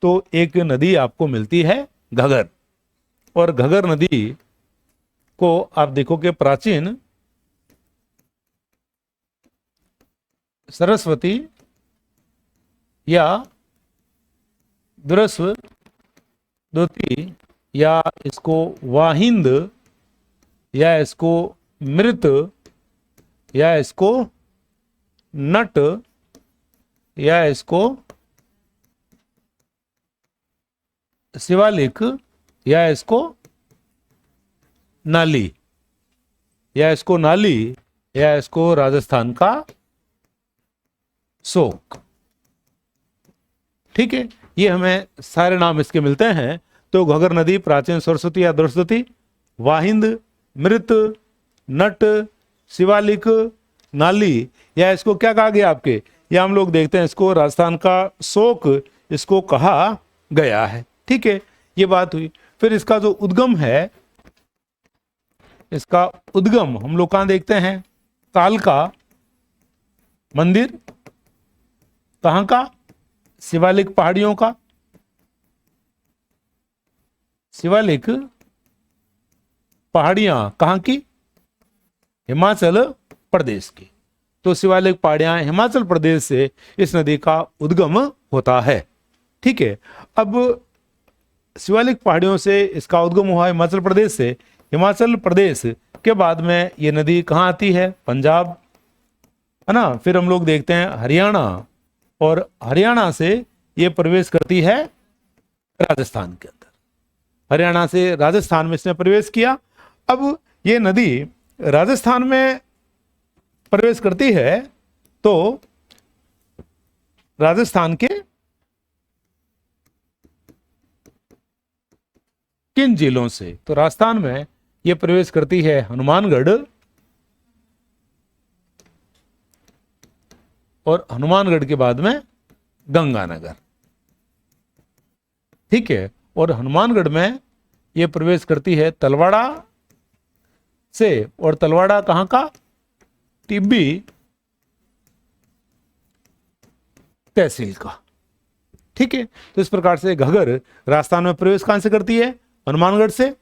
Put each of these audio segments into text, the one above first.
तो एक नदी आपको मिलती है घगर, और घगर नदी को आप देखो कि प्राचीन सरस्वती या द्रस्वती या इसको वाहिंद या इसको मृत या इसको नट या इसको शिवालिक या इसको नाली या इसको नाली या इसको राजस्थान का शोक। ठीक है, ये हमें सारे नाम इसके मिलते हैं। तो घगर नदी, प्राचीन सरस्वती या द्रस्वती, वाहिंद, मृत, नट, शिवालिक, नाली, या इसको क्या कहा गया आपके, या हम लोग देखते हैं इसको राजस्थान का शोक इसको कहा गया है। ठीक है, ये बात हुई। फिर इसका जो उद्गम है, इसका उद्गम हम लोग कहां देखते हैं, कालका मंदिर, कहां का, शिवालिक पहाड़ियों का, शिवालिक पहाड़ियां कहां की, हिमाचल प्रदेश की। तो शिवालिक पहाड़ियां हिमाचल प्रदेश से इस नदी का उद्गम होता है। ठीक है, अब शिवालिक पहाड़ियों से इसका उद्गम हुआ हिमाचल प्रदेश से। हिमाचल प्रदेश के बाद में ये नदी कहाँ आती है, पंजाब, है ना। फिर हम लोग देखते हैं हरियाणा, और हरियाणा से ये प्रवेश करती है राजस्थान के अंदर। हरियाणा से राजस्थान में इसने प्रवेश किया। अब ये नदी राजस्थान में प्रवेश करती है तो राजस्थान के किन जिलों से, तो राजस्थान में ये प्रवेश करती है हनुमानगढ़, और हनुमानगढ़ के बाद में गंगानगर। ठीक है, और हनुमानगढ़ में ये प्रवेश करती है तलवाड़ा से, और तलवाड़ा कहां का, टिब्बी तहसील का। ठीक है, तो इस प्रकार से घगर राजस्थान में प्रवेश कहां से करती है, हनुमानगढ़ से,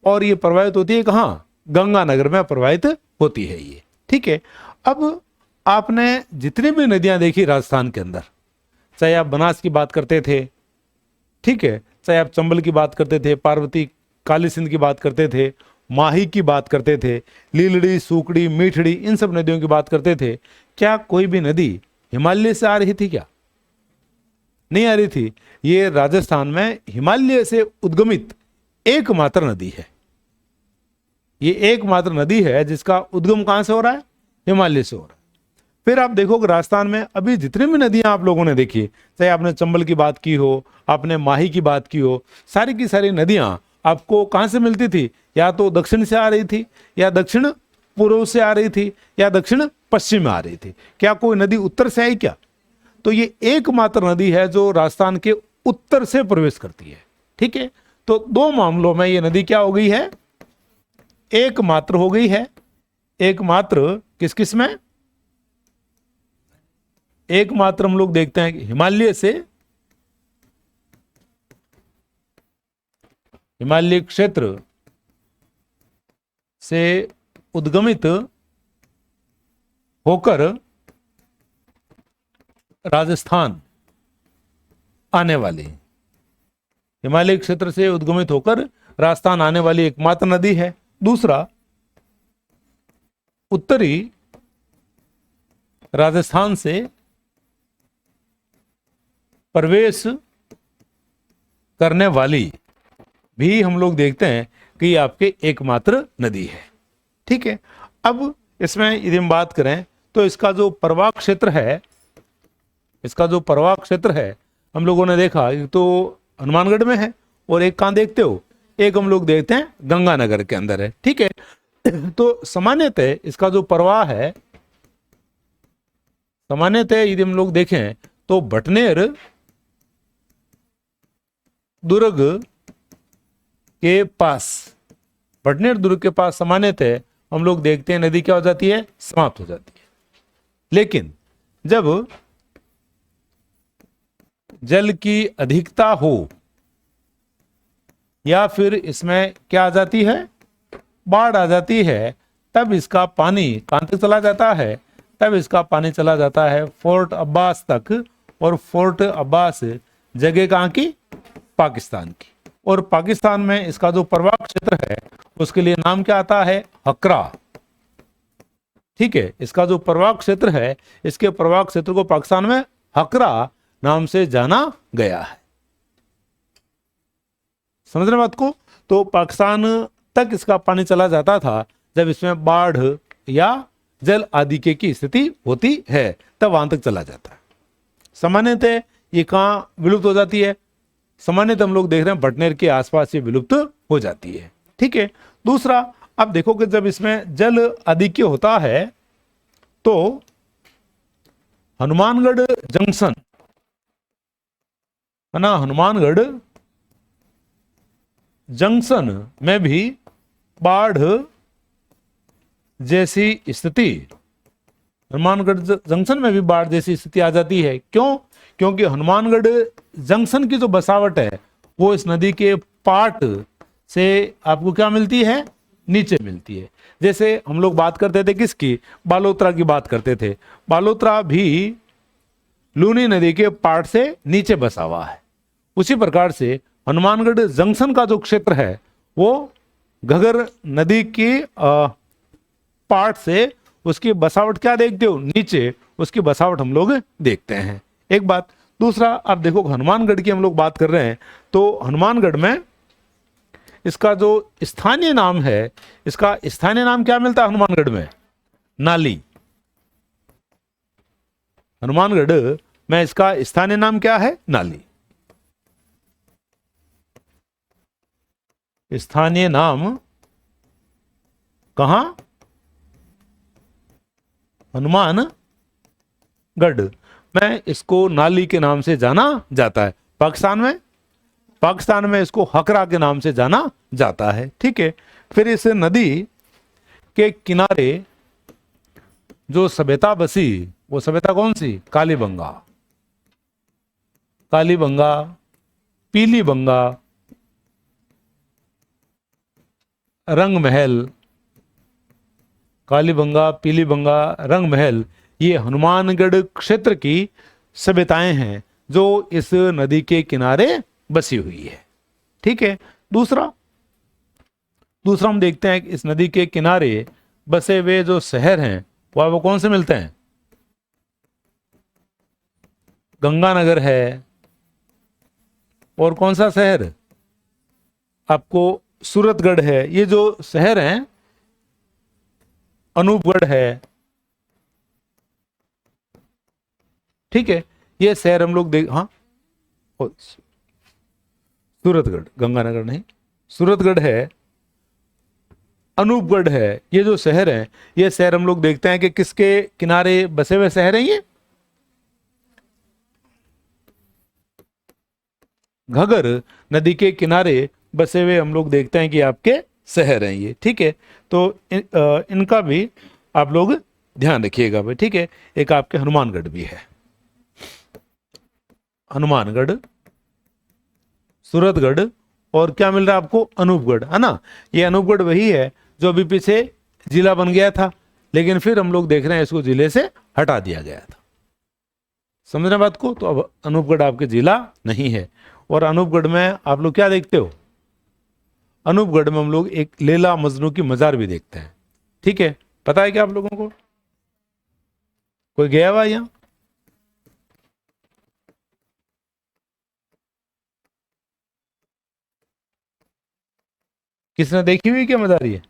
और ये प्रवाहित होती है कहां, गंगानगर में प्रवाहित होती है ये। ठीक है, अब आपने जितनी भी नदियां देखी राजस्थान के अंदर, चाहे आप बनास की बात करते थे, ठीक है, चाहे आप चंबल की बात करते थे, पार्वती काली सिंध की बात करते थे, माही की बात करते थे, लीलड़ी, सूकड़ी, मीठड़ी, इन सब नदियों की बात करते थे, क्या कोई भी नदी हिमालय से आ रही थी क्या, नहीं आ रही थी। ये राजस्थान में हिमालय से उद्गमित एकमात्र नदी है। ये एकमात्र नदी है जिसका उद्गम कहां से हो रहा है, हिमालय से हो रहा है। फिर आप देखो कि राजस्थान में अभी जितनी भी नदियां आप लोगों ने देखी, चाहे आपने चंबल की बात की हो, आपने माही की बात की हो, सारी की सारी नदियां आपको कहां से मिलती थी, या तो दक्षिण से आ रही थी, या दक्षिण पूर्व से आ रही थी, या दक्षिण पश्चिम में आ रही थी। क्या कोई नदी उत्तर से आई क्या, तो ये एकमात्र नदी है जो राजस्थान के उत्तर से प्रवेश करती है। ठीक है, तो दो मामलों में ये नदी क्या हो गई है, एकमात्र हो गई है। एकमात्र किस किस में, एकमात्र हम लोग देखते हैं कि हिमालय से, हिमालय क्षेत्र से उद्गमित होकर राजस्थान आने वाली, हिमालय क्षेत्र से उद्गमित होकर राजस्थान आने वाली एकमात्र नदी है। दूसरा, उत्तरी राजस्थान से प्रवेश करने वाली भी हम लोग देखते हैं कि आपके एकमात्र नदी है। ठीक है, अब इसमें यदि हम बात करें तो इसका जो प्रवाह क्षेत्र है, इसका जो प्रवाह क्षेत्र है हम लोगों ने देखा, एक तो हनुमानगढ़ में है और एक कहां देखते हो, एक हम लोग देखते हैं गंगानगर के अंदर है। ठीक है, तो सामान्यतः इसका जो प्रवाह है, सामान्यतः यदि हम लोग देखें तो भटनेर दुर्ग के पास, भटनेर दुर्ग के पास सामान्यतः हम लोग देखते हैं नदी क्या हो जाती है, समाप्त हो जाती है। लेकिन जब जल की अधिकता हो या फिर इसमें क्या आ जाती है, बाढ़ आ जाती है, तब इसका पानी कहां तक चला जाता है, तब इसका पानी चला जाता है फोर्ट अब्बास तक। और फोर्ट अब्बास जगह कहां की, पाकिस्तान की। और पाकिस्तान में इसका जो प्रवाह क्षेत्र है उसके लिए नाम क्या आता है, हकरा। ठीक है, इसका जो प्रवाह क्षेत्र है, इसके प्रवाह क्षेत्र को पाकिस्तान में हकरा नाम से जाना गया है। समझ रहे बात को। तो पाकिस्तान तक इसका पानी चला जाता था जब इसमें बाढ़ या जल आदिके की स्थिति होती है, तब वहां तक चला जाता है। सामान्यतः ये कहां विलुप्त हो जाती है, सामान्यतः हम लोग देख रहे हैं बटनेर के आसपास ये विलुप्त हो जाती है। ठीक है। दूसरा, अब देखो कि जब इसमें जल आदिक्य होता है तो हनुमानगढ़ जंक्शन है ना, हनुमानगढ़ जंक्शन में भी बाढ़ जैसी स्थिति, हनुमानगढ़ जंक्शन में भी बाढ़ जैसी स्थिति आ जाती है। क्यों? क्योंकि हनुमानगढ़ जंक्शन की जो बसावट है वो इस नदी के पाट से आपको क्या मिलती है, नीचे मिलती है। जैसे हम लोग बात करते थे किसकी, बालोतरा की बात करते थे। बालोतरा भी लूनी नदी के पाट से नीचे बसा हुआ है। उसी प्रकार से हनुमानगढ़ जंक्शन का जो क्षेत्र है वो घगर नदी की पाट से उसकी बसावट क्या देखते हो, नीचे उसकी बसावट हम लोग देखते हैं। एक बात। दूसरा, आप देखो हनुमानगढ़ की हम लोग बात कर रहे हैं तो हनुमानगढ़ में इसका जो स्थानीय नाम है, इसका स्थानीय नाम क्या मिलता है हनुमानगढ़ में, नाली। हनुमानगढ़ में इसका स्थानीय नाम क्या है, नाली। स्थानीय नाम कहां, हनुमानगढ़ में इसको नाली के नाम से जाना जाता है। पाकिस्तान में इसको हकरा के नाम से जाना जाता है। ठीक है। फिर इस नदी के किनारे जो सभ्यता बसी, वो सभ्यता कौन सी, कालीबंगा, कालीबंगा, पीलीबंगा, रंग महल, कालीबंगा, पीलीबंगा, रंग महल, ये हनुमानगढ़ क्षेत्र की सभ्यताएं हैं जो इस नदी के किनारे बसी हुई है। ठीक है। दूसरा हम देखते हैं कि इस नदी के किनारे बसे हुए जो शहर हैं वो कौन से मिलते हैं, गंगानगर है, और कौन सा शहर आपको, सूरतगढ़ है। ये जो शहर हैं, अनूपगढ़ है। ठीक है। ये शहर हम लोग देख, हाँ सूरतगढ़, गंगानगर नहीं, सूरतगढ़ है, अनूपगढ़ है। ये जो शहर है, ये शहर हम लोग देखते हैं कि किसके किनारे बसे हुए शहर हैं, ये घगर नदी के किनारे बसे हुए हम लोग देखते हैं कि आपके शहर हैं ये। ठीक है। तो इनका भी आप लोग ध्यान रखिएगा भाई। ठीक है। एक आपके हनुमानगढ़ भी है, हनुमानगढ़, सूरतगढ़, और क्या मिल रहा है आपको, अनूपगढ़, है ना। ये अनूपगढ़ वही है जो अभी पीछे जिला बन गया था, लेकिन फिर हम लोग देख रहे हैं इसको जिले से हटा दिया गया था। समझ रहे बात को। तो अब अनूपगढ़ आपके जिला नहीं है। और अनूपगढ़ में आप लोग क्या देखते हो, अनूपगढ़ में हम लोग एक लैला मजनू की मजार भी देखते हैं। ठीक है। पता है क्या आप लोगों को, कोई गया हुआ यहां, किसने देखी हुई क्या मजार ये,